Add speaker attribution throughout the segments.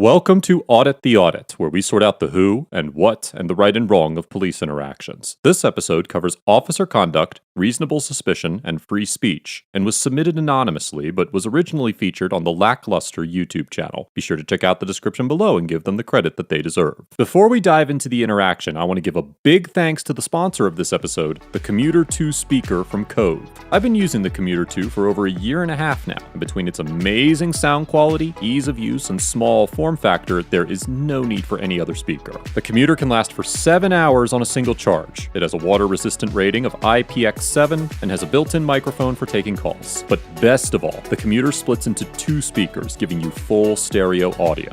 Speaker 1: Welcome to Audit the Audit, where we sort out the who and what and the right and wrong of police interactions. This episode covers officer conduct, reasonable suspicion, and free speech, and was submitted anonymously, but was originally featured on the Lackluster YouTube channel. Be sure to check out the description below and give them the credit that they deserve. Before we dive into the interaction, I want to give a big thanks to the sponsor of this episode, the Commuter 2 speaker from Kove. I've been using the Commuter 2 for over a year and a half now, and between its amazing sound quality, ease of use, and small form factor, there is no need for any other speaker. The Commuter can last for 7 hours on a single charge. It has a water-resistant rating of IPX7 and has a built-in microphone for taking calls. But best of all, the Commuter splits into 2 speakers, giving you full stereo audio.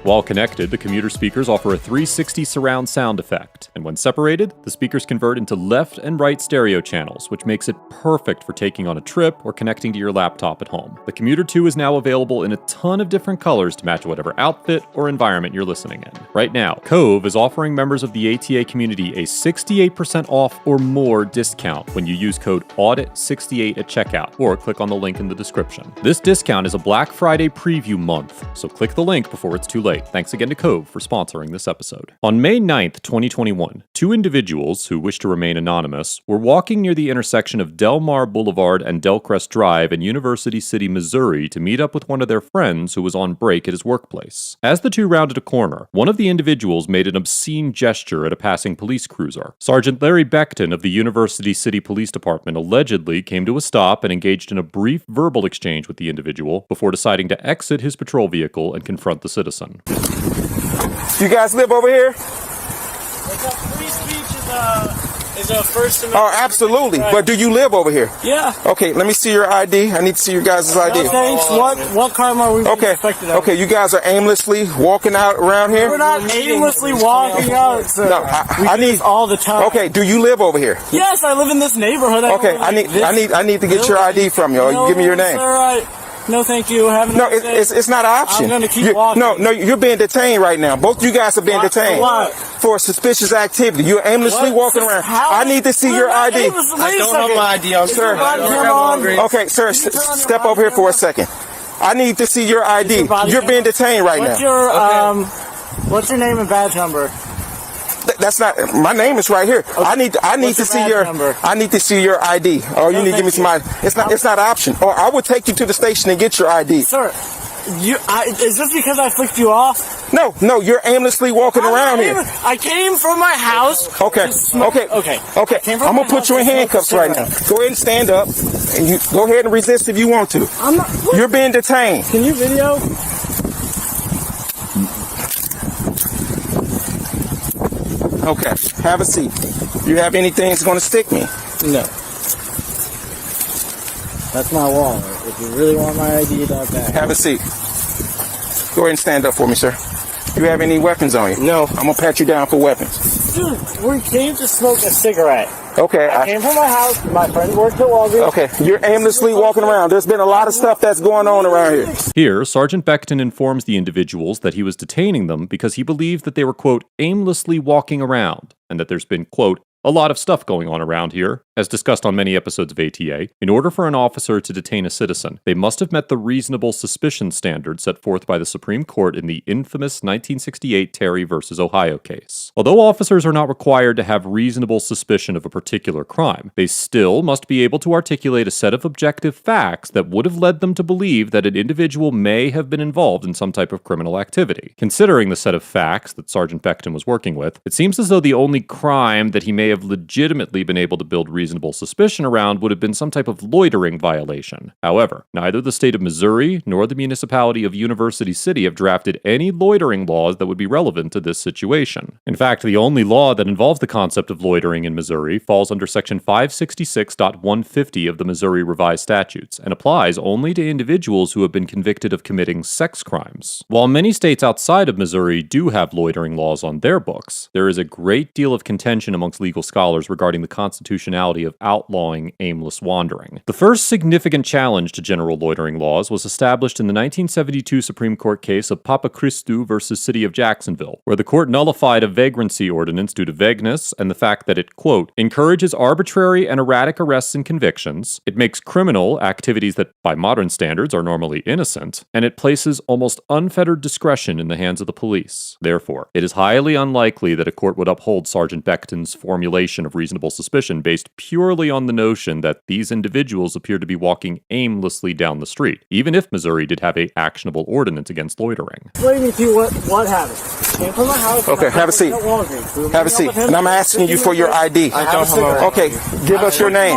Speaker 1: While connected, the Commuter speakers offer a 360 surround sound effect, and when separated, the speakers convert into left and right stereo channels, which makes it perfect for taking on a trip or connecting to your laptop at home. The Commuter 2 is now available in a ton of different colors to match whatever outfit or environment you're listening in. Right now, Kove is offering members of the ATA community a 68% off or more discount when you use code AUDIT68 at checkout, or click on the link in the description. This discount is a Black Friday preview month, so click the link before it's too late. Thanks again to Kove for sponsoring this episode. On May 9th, 2021, 2 individuals who wish to remain anonymous were walking near the intersection of Del Mar Boulevard and Delcrest Drive in University City, Missouri to meet up with one of their friends who was on break at his workplace. As the 2 rounded a corner, one of the individuals made an obscene gesture at a passing police cruiser. Sergeant Larry Beckton of the University City Police Department allegedly came to a stop and engaged in a brief verbal exchange with the individual before deciding to exit his patrol vehicle and confront the citizen.
Speaker 2: You guys live over here?
Speaker 3: Free speech is a First Amendment.
Speaker 2: Oh, absolutely. Right. But do you live over here?
Speaker 3: Yeah.
Speaker 2: Okay, let me see your ID. I need to see your guys' ID.
Speaker 3: No, thanks. What crime are we suspected of?
Speaker 2: Okay, you guys are aimlessly walking out around here?
Speaker 3: We're not aimlessly walking out, sir.
Speaker 2: No, I need
Speaker 3: all the time.
Speaker 2: Okay, do you live over here?
Speaker 3: Yes, I live in this neighborhood.
Speaker 2: Okay, I need to get your ID from you. Give me your name.
Speaker 3: No, thank you.
Speaker 2: It's not an option.
Speaker 3: I'm going to keep walking.
Speaker 2: No, you're being detained right now. Both of you guys are being detained for suspicious activity. You're aimlessly walking around. I need to see your ID.
Speaker 3: I don't have my ID,
Speaker 2: sir. Okay, sir, step over here for a second. I need to see your ID. You're being detained right now.
Speaker 3: What's your name and badge number?
Speaker 2: That's not my name. Is right here. Okay. I need to see your number? I need to see your ID. Or you need to give me some ID. It's not an option. Or I will take you to the station and get your ID.
Speaker 3: Sir, is this because I flicked you off?
Speaker 2: No, you're aimlessly walking around here.
Speaker 3: I came from my house.
Speaker 2: Okay. I'm gonna put you in handcuffs right now. Go ahead and stand up, and you go ahead and resist if you want to.
Speaker 3: I'm not.
Speaker 2: You're being detained.
Speaker 3: Can you video?
Speaker 2: Okay, have a seat. You have anything that's going to stick me?
Speaker 3: No. That's my wallet. If you really want my ID,
Speaker 2: have a seat. Go ahead and stand up for me, sir. You have any weapons on you?
Speaker 3: No.
Speaker 2: I'm going to pat you down for weapons.
Speaker 3: Dude, we came to smoke a cigarette.
Speaker 2: Okay.
Speaker 3: I came from my house. My friend worked at Walgreens.
Speaker 2: Okay, you're aimlessly walking around. There's been a lot of stuff that's going on around here.
Speaker 1: Here, Sergeant Beckton informs the individuals that he was detaining them because he believed that they were, quote, aimlessly walking around, and that there's been, quote, a lot of stuff going on around here. As discussed on many episodes of ATA, in order for an officer to detain a citizen, they must have met the reasonable suspicion standard set forth by the Supreme Court in the infamous 1968 Terry v. Ohio case. Although officers are not required to have reasonable suspicion of a particular crime, they still must be able to articulate a set of objective facts that would have led them to believe that an individual may have been involved in some type of criminal activity. Considering the set of facts that Sergeant Beckton was working with, it seems as though the only crime that he may have legitimately been able to build reasonable suspicion around would have been some type of loitering violation. However, neither the state of Missouri nor the municipality of University City have drafted any loitering laws that would be relevant to this situation. In fact, the only law that involves the concept of loitering in Missouri falls under Section 566.150 of the Missouri Revised Statutes and applies only to individuals who have been convicted of committing sex crimes. While many states outside of Missouri do have loitering laws on their books, there is a great deal of contention amongst legal legal scholars regarding the constitutionality of outlawing aimless wandering. The first significant challenge to general loitering laws was established in the 1972 Supreme Court case of Papachristou versus City of Jacksonville, where the court nullified a vagrancy ordinance due to vagueness and the fact that it, quote, encourages arbitrary and erratic arrests and convictions, it makes criminal activities that, by modern standards, are normally innocent, and it places almost unfettered discretion in the hands of the police. Therefore, it is highly unlikely that a court would uphold Sergeant Becton's formulation of reasonable suspicion based purely on the notion that these individuals appear to be walking aimlessly down the street, even if Missouri did have an actionable ordinance against loitering.
Speaker 3: Explaining to you what happened. Came from my house.
Speaker 2: Okay, have a seat. Have a seat. And I'm asking you for your ID.
Speaker 3: I don't have
Speaker 2: Okay, give us your name.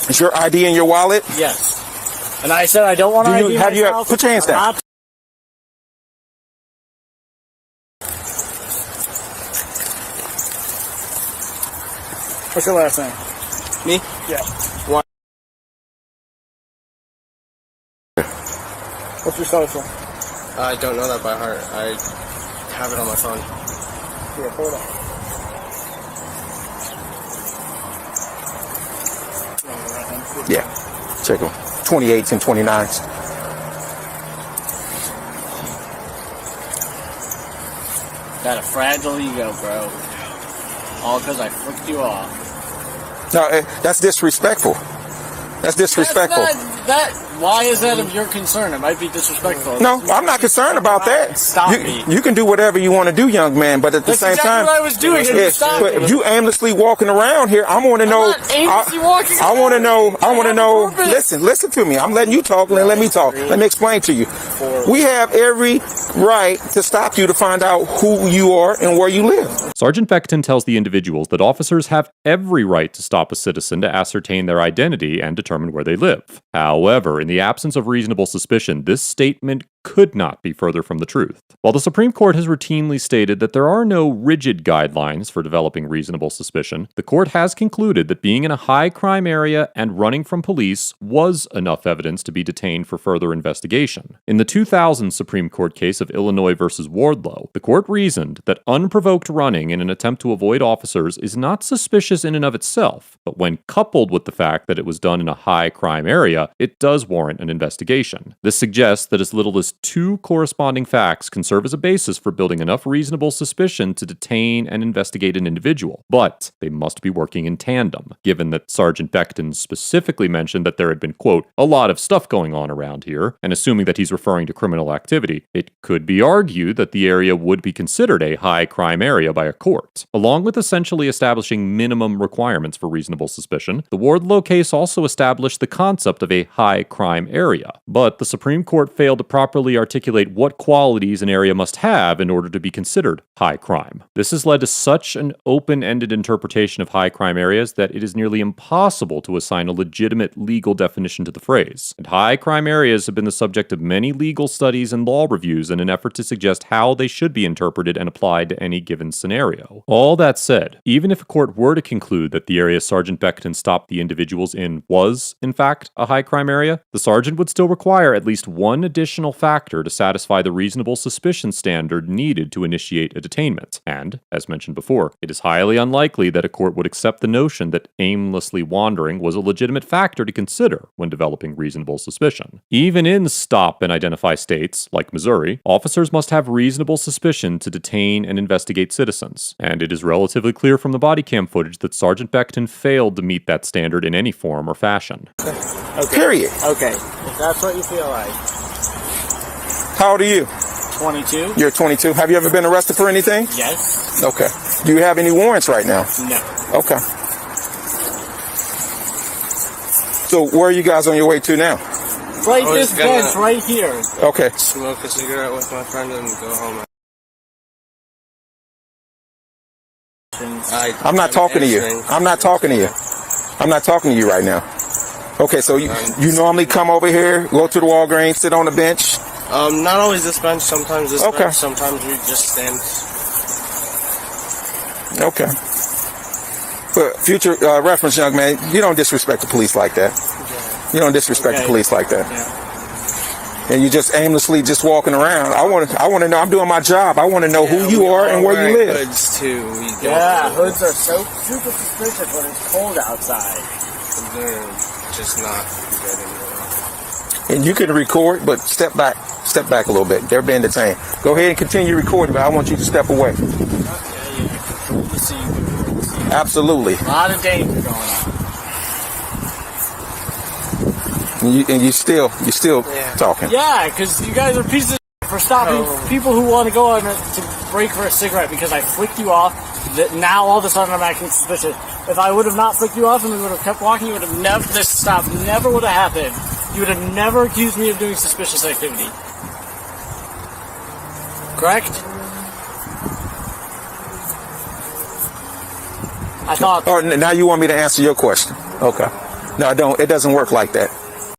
Speaker 2: Is your ID in your wallet?
Speaker 3: Yes. And I said I don't want to ID
Speaker 2: have you
Speaker 3: myself.
Speaker 2: put your hands down?
Speaker 3: What's your last name?
Speaker 2: Me?
Speaker 3: Yeah.
Speaker 2: What?
Speaker 3: What's your social?
Speaker 4: I don't know that by heart. I have it on my phone.
Speaker 3: Here, hold on.
Speaker 2: Yeah. Check them. 28s and 29s.
Speaker 3: Got a fragile ego, bro. All because I flicked you off.
Speaker 2: No, that's disrespectful. That's disrespectful.
Speaker 3: Why is that of your concern? It might be disrespectful.
Speaker 2: No, I'm not concerned about that.
Speaker 3: Stop me.
Speaker 2: You can do whatever you want to do, young man, but at the same time,
Speaker 3: what I was doing.
Speaker 2: but you aimlessly walking around here. I want to know. I want to know. I want to know. Listen to me. I'm letting you talk. Let me talk. Let me explain to you. We have every right to stop you to find out who you are and where you live.
Speaker 1: Sergeant Becton tells the individuals that officers have every right to stop a citizen to ascertain their identity and determine where they live. However, in the absence of reasonable suspicion, this statement could not be further from the truth. While the Supreme Court has routinely stated that there are no rigid guidelines for developing reasonable suspicion, the court has concluded that being in a high crime area and running from police was enough evidence to be detained for further investigation. In the 2000 Supreme Court case of Illinois versus Wardlow, the court reasoned that unprovoked running in an attempt to avoid officers is not suspicious in and of itself, but when coupled with the fact that it was done in a high crime area, it does warrant an investigation. This suggests that as little as two corresponding facts can serve as a basis for building enough reasonable suspicion to detain and investigate an individual, but they must be working in tandem, given that Sergeant Becton specifically mentioned that there had been, quote, a lot of stuff going on around here, and assuming that he's referring to criminal activity, it could be argued that the area would be considered a high crime area by a court. Along with essentially establishing minimum requirements for reasonable suspicion, the Wardlow case also established the concept of a high crime area, but the Supreme Court failed to properly articulate what qualities an area must have in order to be considered high crime. This has led to such an open-ended interpretation of high crime areas that it is nearly impossible to assign a legitimate legal definition to the phrase. And high crime areas have been the subject of many legal studies and law reviews in an effort to suggest how they should be interpreted and applied to any given scenario. All that said, even if a court were to conclude that the area Sergeant Becton stopped the individuals in was, in fact, a high crime area, the sergeant would still require at least one additional factor to satisfy the reasonable suspicion standard needed to initiate a detainment. And, as mentioned before, it is highly unlikely that a court would accept the notion that aimlessly wandering was a legitimate factor to consider when developing reasonable suspicion. Even in stop and identify states, like Missouri, officers must have reasonable suspicion to detain and investigate citizens. And it is relatively clear from the body cam footage that Sergeant Becton failed to meet that standard in any form or fashion.
Speaker 2: Okay. Period.
Speaker 3: Okay. If that's what you feel like.
Speaker 2: How old are you?
Speaker 3: 22.
Speaker 2: You're 22. Have you ever been arrested for anything?
Speaker 3: Yes.
Speaker 2: Okay. Do you have any warrants right now?
Speaker 3: No.
Speaker 2: Okay. So where are you guys on your way to now?
Speaker 3: Right this bench right here.
Speaker 2: Okay.
Speaker 4: Smoke a cigarette with my friend and go home.
Speaker 2: I'm not talking to you. I'm not talking to you. I'm not talking to you right now. Okay, so you normally come over here, go to the Walgreens, sit on the bench?
Speaker 4: Not always this bench, sometimes this
Speaker 2: Okay.
Speaker 4: bench, sometimes we just stand.
Speaker 2: Okay. For future reference, young man, you don't disrespect the police like that. You don't disrespect the police like that.
Speaker 3: Yeah.
Speaker 2: and you're just aimlessly just walking around. I want to know. I'm doing my job. I want to know who you are and where you live.
Speaker 4: Hoods too.
Speaker 3: Yeah, hoods are so super suspicious when it's cold outside.
Speaker 4: They're just not good anymore.
Speaker 2: And you can record, but step back a little bit. They're being detained. Go ahead and continue recording, but I want you to step away. Absolutely.
Speaker 3: A lot of danger going on.
Speaker 2: And you still talking.
Speaker 3: Yeah, because you guys are pieces of shit for stopping people who want to go on to break for a cigarette because I flicked you off. That now all of a sudden I'm acting suspicious. If I would have not flicked you off and we would have kept walking, you would have never, this stop never would have happened. You would have never accused me of doing suspicious activity. Correct? I thought...
Speaker 2: Oh, now you want me to answer your question. Okay. No, I don't. It doesn't work like that.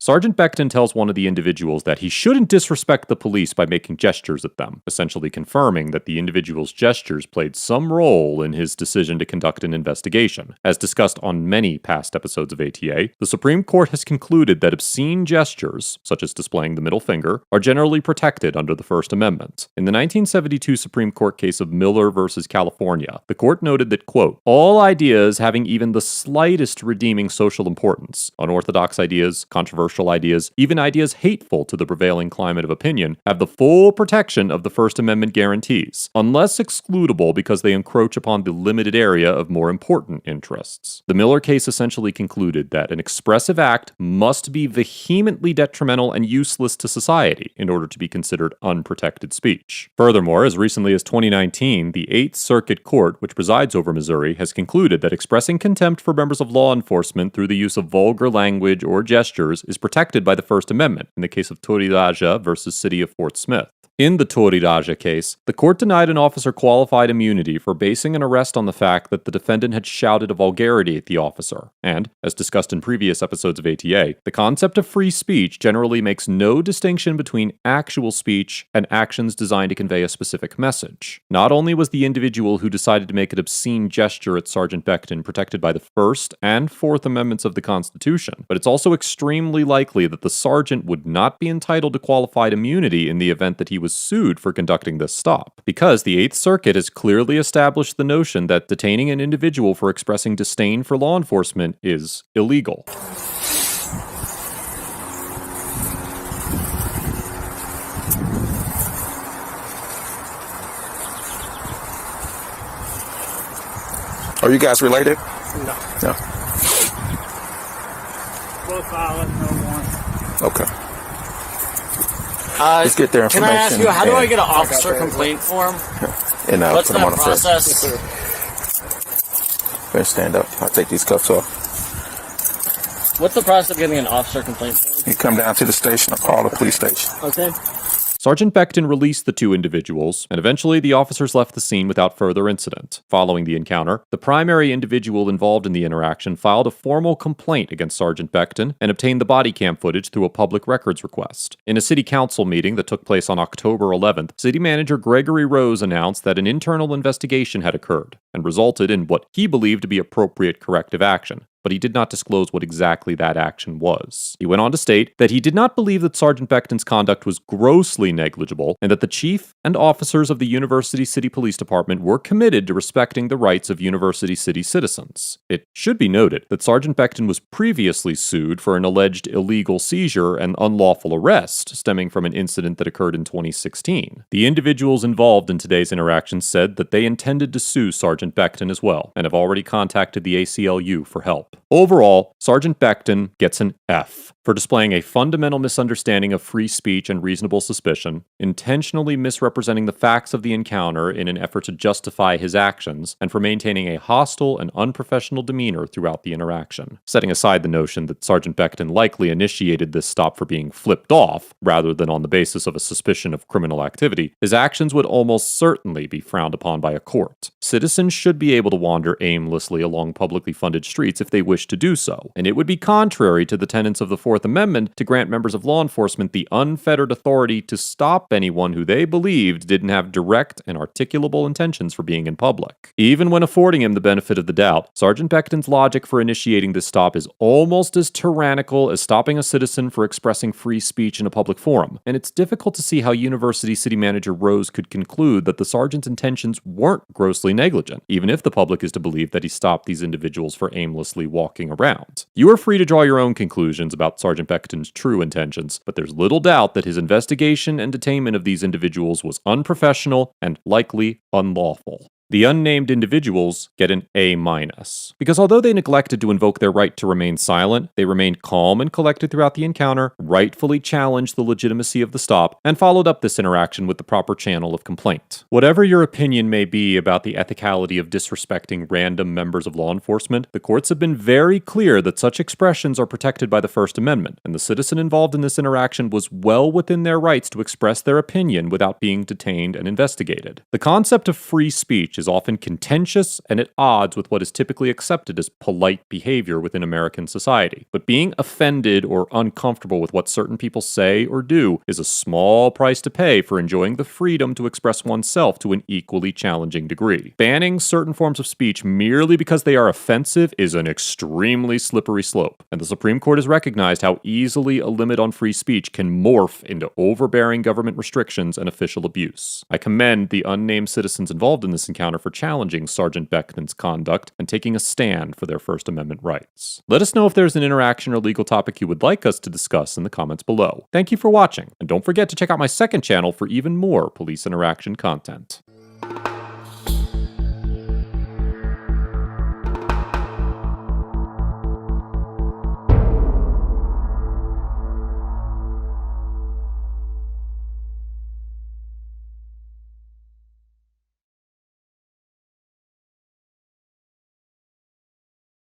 Speaker 1: Sergeant Becton tells one of the individuals that he shouldn't disrespect the police by making gestures at them, essentially confirming that the individual's gestures played some role in his decision to conduct an investigation. As discussed on many past episodes of ATA, the Supreme Court has concluded that obscene gestures, such as displaying the middle finger, are generally protected under the First Amendment. In the 1972 Supreme Court case of Miller versus California, the court noted that, quote, all ideas having even the slightest redeeming social importance, unorthodox ideas, controversial ideas, even ideas hateful to the prevailing climate of opinion, have the full protection of the First Amendment guarantees, unless excludable because they encroach upon the limited area of more important interests. The Miller case essentially concluded that an expressive act must be vehemently detrimental and useless to society in order to be considered unprotected speech. Furthermore, as recently as 2019, the Eighth Circuit Court, which presides over Missouri, has concluded that expressing contempt for members of law enforcement through the use of vulgar language or gestures is protected by the First Amendment in the case of Toriraja versus City of Fort Smith. In the Toriraja case, the court denied an officer qualified immunity for basing an arrest on the fact that the defendant had shouted a vulgarity at the officer. And, as discussed in previous episodes of ATA, the concept of free speech generally makes no distinction between actual speech and actions designed to convey a specific message. Not only was the individual who decided to make an obscene gesture at Sergeant Becton protected by the First and Fourth Amendments of the Constitution, but it's also extremely likely that the sergeant would not be entitled to qualified immunity in the event that he was sued for conducting this stop, because the Eighth Circuit has clearly established the notion that detaining an individual for expressing disdain for law enforcement is illegal.
Speaker 2: Are you guys related?
Speaker 3: No.
Speaker 2: No.
Speaker 3: Both violent, no warrant.
Speaker 2: Okay. Let's get their information.
Speaker 3: Can I ask you, how do I get an officer complaint form?
Speaker 2: And
Speaker 3: What's
Speaker 2: put them on
Speaker 3: that
Speaker 2: the
Speaker 3: process?
Speaker 2: Better stand up. I'll take these cuffs off.
Speaker 3: What's the process of getting an officer complaint form?
Speaker 2: You come down to the station or call the police station.
Speaker 3: Okay.
Speaker 1: Sergeant Becton released the two individuals, and eventually the officers left the scene without further incident. Following the encounter, the primary individual involved in the interaction filed a formal complaint against Sergeant Becton and obtained the body cam footage through a public records request. In a city council meeting that took place on October 11th, City Manager Gregory Rose announced that an internal investigation had occurred and resulted in what he believed to be appropriate corrective action, but he did not disclose what exactly that action was. He went on to state that he did not believe that Sergeant Becton's conduct was grossly negligible, and that the chief and officers of the University City Police Department were committed to respecting the rights of University City citizens. It should be noted that Sergeant Becton was previously sued for an alleged illegal seizure and unlawful arrest stemming from an incident that occurred in 2016. The individuals involved in today's interaction said that they intended to sue Sergeant Becton as well, and have already contacted the ACLU for help. Overall, Sergeant Becton gets an F for displaying a fundamental misunderstanding of free speech and reasonable suspicion, intentionally misrepresenting the facts of the encounter in an effort to justify his actions, and for maintaining a hostile and unprofessional demeanor throughout the interaction. Setting aside the notion that Sergeant Becton likely initiated this stop for being flipped off, rather than on the basis of a suspicion of criminal activity, his actions would almost certainly be frowned upon by a court. Citizens should be able to wander aimlessly along publicly funded streets if they they wish to do so, and it would be contrary to the tenets of the Fourth Amendment to grant members of law enforcement the unfettered authority to stop anyone who they believed didn't have direct and articulable intentions for being in public. Even when affording him the benefit of the doubt, Sergeant Beckton's logic for initiating this stop is almost as tyrannical as stopping a citizen for expressing free speech in a public forum, and it's difficult to see how University City Manager Rose could conclude that the sergeant's intentions weren't grossly negligent, even if the public is to believe that he stopped these individuals for aimlessly walking around. You are free to draw your own conclusions about Sergeant Beckton's true intentions, but there's little doubt that his investigation and detainment of these individuals was unprofessional and likely unlawful. The unnamed individuals get an A-, because although they neglected to invoke their right to remain silent, they remained calm and collected throughout the encounter, rightfully challenged the legitimacy of the stop, and followed up this interaction with the proper channel of complaint. Whatever your opinion may be about the ethicality of disrespecting random members of law enforcement, the courts have been very clear that such expressions are protected by the First Amendment, and the citizen involved in this interaction was well within their rights to express their opinion without being detained and investigated. The concept of free speech is often contentious and at odds with what is typically accepted as polite behavior within American society. But being offended or uncomfortable with what certain people say or do is a small price to pay for enjoying the freedom to express oneself to an equally challenging degree. Banning certain forms of speech merely because they are offensive is an extremely slippery slope, and the Supreme Court has recognized how easily a limit on free speech can morph into overbearing government restrictions and official abuse. I commend the unnamed citizens involved in this encounter for challenging Sergeant Beckton's conduct and taking a stand for their First Amendment rights. Let us know if there's an interaction or legal topic you would like us to discuss in the comments below. Thank you for watching, and don't forget to check out my second channel for even more police interaction content.